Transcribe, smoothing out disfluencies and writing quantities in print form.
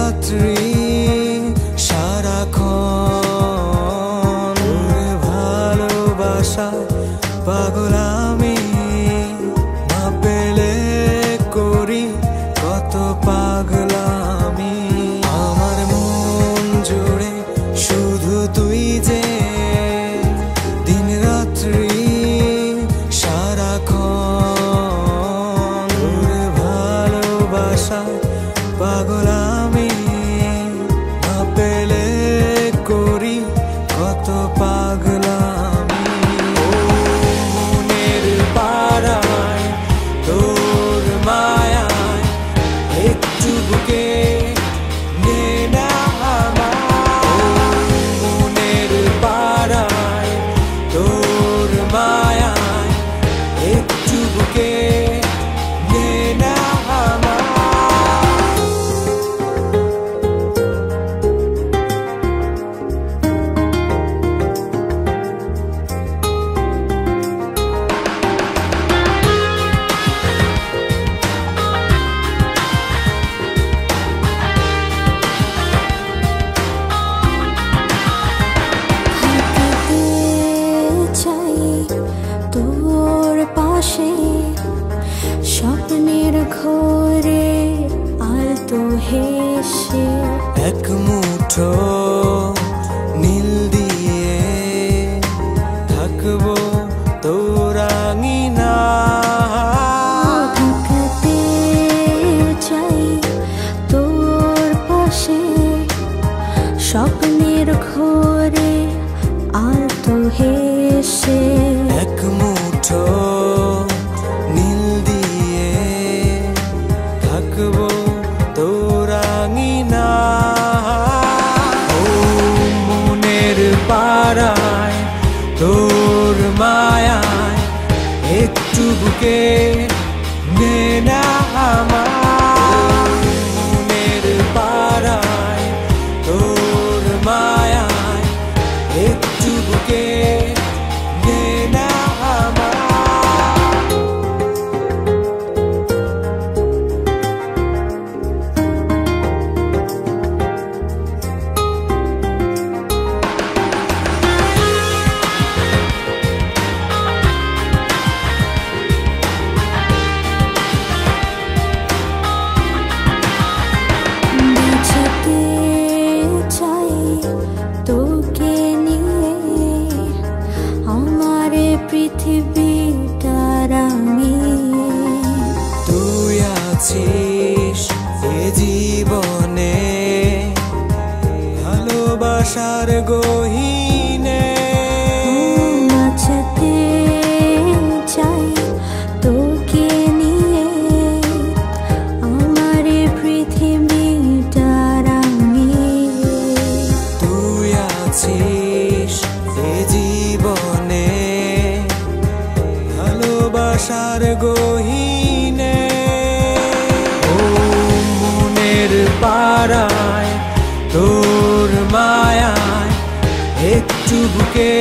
রাত্রি সারাক্ষণ ভালোবাসায় পাগল আমি, না পেলে করি কত পাগলামি। আমার মন জুড়ে শুধু তুই যে, দিন রাত্রি সারাক্ষণ ভালোবাসায় পাগল আমি, না পেলে করি কত পাগলামি। মনের পাড়ায় তোর মায়ায় একটু বুকে নে না আমার। মনের পাড়ায় তোর মায়ায় একটু বুকে নে না আমার। তোর পাশে স্বপ্নের ঘরে আলতো হেসে, এক মুঠো নীল দিয়ে থাকবো তোর আঙিনায়। থাকতে চাই তোর পাশে স্বপ্নের ঘরে আলতো হেসে, এক মুঠো নীল দিয়ে থাকবো তোর আঙিনায়। ও মনের পাড়ায় তোর মায়ায় একটু বুকে নে না আমার। মনের পাড়ায় তোর মায়ায় একটু বুকে নে না আমার। বাঁচাতে চাই তোকে নিয়ে আমার পৃথিবীটার আমি। তুই আছিস এ জীবনে ভালোবাসার গহীনে। বাঁচাতে চাই তোকে নিয়ে আমার পৃথিবীটার আমি। তুই আছিস এ জীবনে ভালোবাসার গহীনে। ও মনের পাড়ায় তোর মায়ায় একটু বুকে